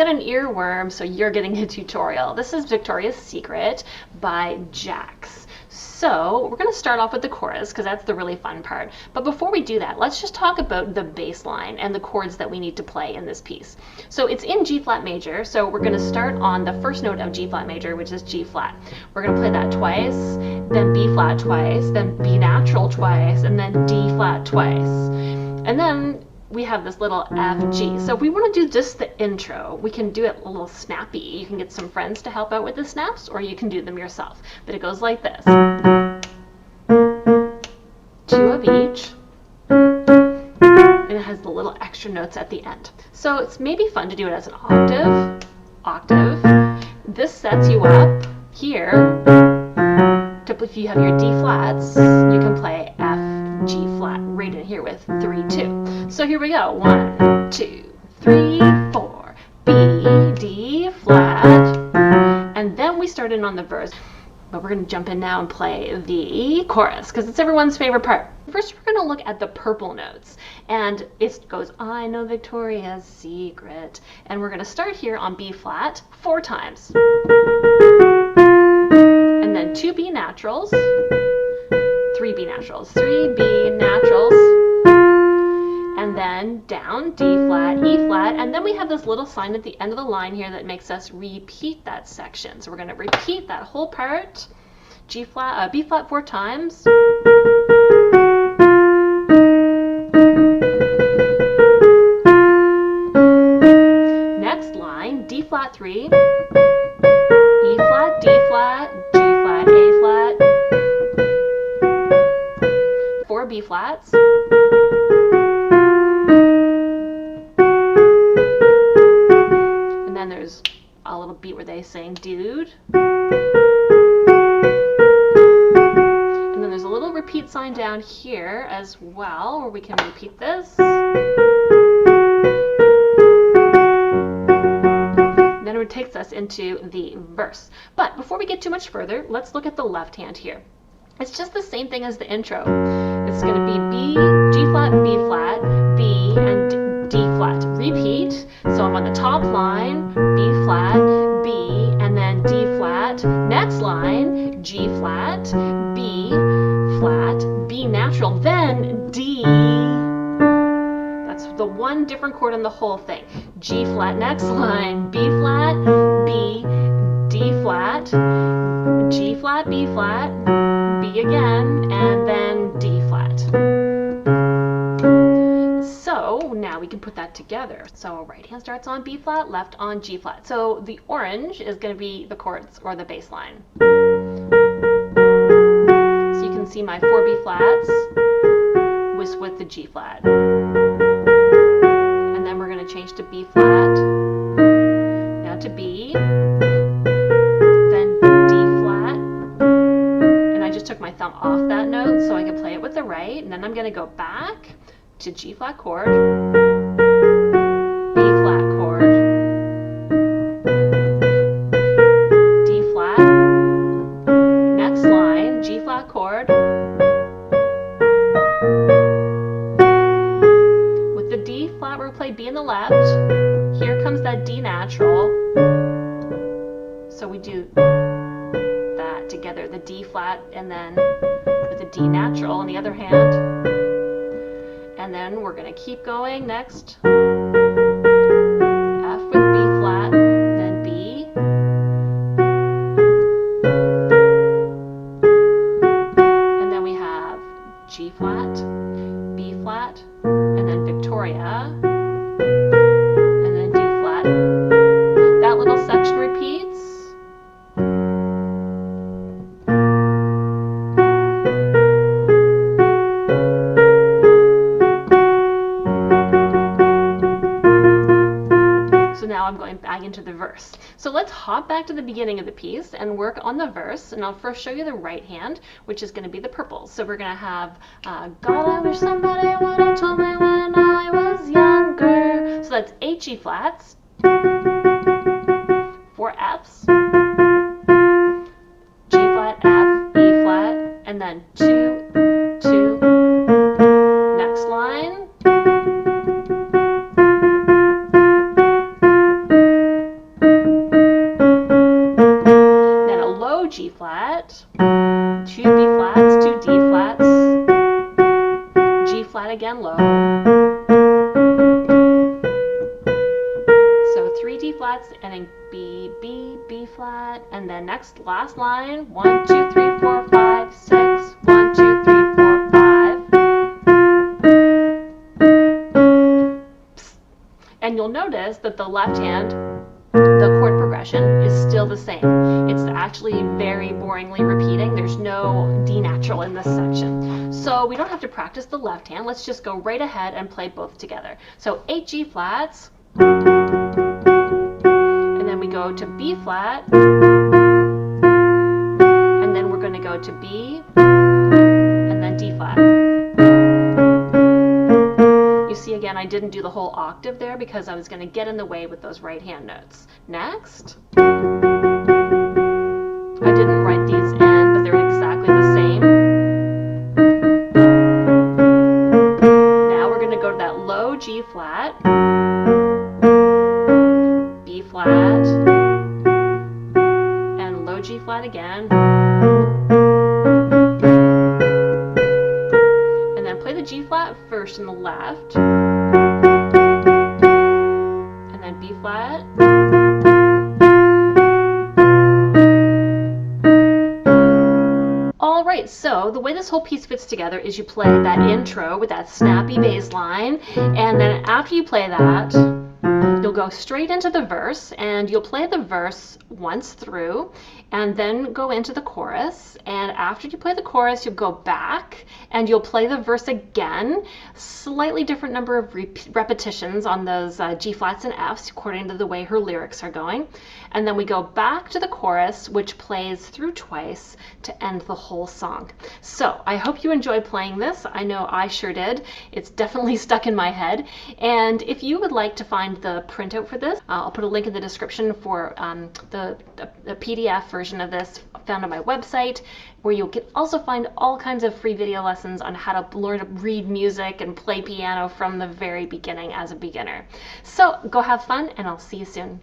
got an earworm, so you're getting a tutorial. This is Victoria's Secret by JAX. So we're going to start off with the chorus because that's the really fun part. But before we do that, let's just talk about the bass line and the chords that we need to play in this piece. So it's in G flat major, so we're going to start on the first note of G flat major, which is G flat. We're going to play that twice, then B flat twice, then B natural twice, and then D flat twice. And then we have this little F, G. So if we want to do just the intro, we can do it a little snappy. You can get some friends to help out with the snaps, or you can do them yourself. But it goes like this. 2 of each. And it has the little extra notes at the end. So it's maybe fun to do it as an octave, octave. This sets you up here. If you have your D flats, you can play F, G flat right in here with 3, 2. So here we go. 1, 2, 3, 4. B, D flat. And then we start in on the verse. But we're going to jump in now and play the chorus because it's everyone's favorite part. First, we're going to look at the purple notes. And it goes, I know Victoria's Secret. And we're going to start here on B flat 4 times. And then 2 B naturals, 3 B naturals, 3 B naturals, and then down, D flat, E flat, and then we have this little sign at the end of the line here that makes us repeat that section. So we're going to repeat that whole part, B flat 4 times, next line, D flat 3, E flat, D flat, G flat, A flat, 4 B flats, and then there's a little beat where they sing dude, and then there's a little repeat sign down here as well where we can repeat this. It takes us into the verse. But before we get too much further, let's look at the left hand here. It's just the same thing as the intro. It's going to be B, G flat, B flat, B, and D flat. Repeat. So I'm on the top line, B flat, B, and then D flat. Next line, G flat, B flat, B natural, then D. The one different chord in the whole thing. G flat next line, B flat, B, D flat, G flat, B flat, B again, and then D flat. So now we can put that together. So right hand starts on B flat, left on G flat. So the orange is going to be the chords or the bass line. So you can see my 4 B flats with the G flat. Change to B flat, now to B, then D flat, and I just took my thumb off that note so I could play it with the right, and then I'm going to go back to G flat chord, B flat chord, D flat, next line, G flat chord, play B in the left. Here comes that D natural. So we do that together, the D flat and then with the D natural on the other hand. And then we're going to keep going next. F with B flat, then B. And then we have G flat, B flat, and then Victoria. I'm going back into the verse. So let's hop back to the beginning of the piece and work on the verse. And I'll first show you the right hand, which is going to be the purples. So we're going to have, God, I wish somebody would have told me when I was younger. So that's 8 G flats, 4 Fs, G flat, F, E flat, and then 2, 2, next line, G flat, 2 B flats, 2 D flats, G flat again low. So 3 D flats and then B, B, B flat, and then last line, 1, 2, 3, 4, 5, 6, 1, 2, 3, 4, 5. Psst. And you'll notice that the left hand, the chord progression is still the same. It's actually very boringly repeating. There's no D natural in this section. So we don't have to practice the left hand. Let's just go right ahead and play both together. So 8 G flats, and then we go to B flat, and then we're going to go to B, and then D flat. You see, again, I didn't do the whole octave there because I was going to get in the way with those right hand notes. Next, I didn't write these in, but they're exactly the same. Now we're going to go to that low G flat, B flat, and low G flat again. And then play the G flat first in the left, and then B flat. All right, so the way this whole piece fits together is you play that intro with that snappy bass line, and then after you play that, you'll go straight into the verse, and you'll play the verse once through, and then go into the chorus. And after you play the chorus, you'll go back, and you'll play the verse again. Slightly different number of repetitions on those G flats and Fs, according to the way her lyrics are going. And then we go back to the chorus, which plays through twice to end the whole song. So I hope you enjoyed playing this. I know I sure did. It's definitely stuck in my head. And if you would like to find the printout for this, I'll put a link in the description for the PDF version of this found on my website, where you'll also find all kinds of free video lessons on how to learn to read music and play piano from the very beginning as a beginner. So go have fun, and I'll see you soon.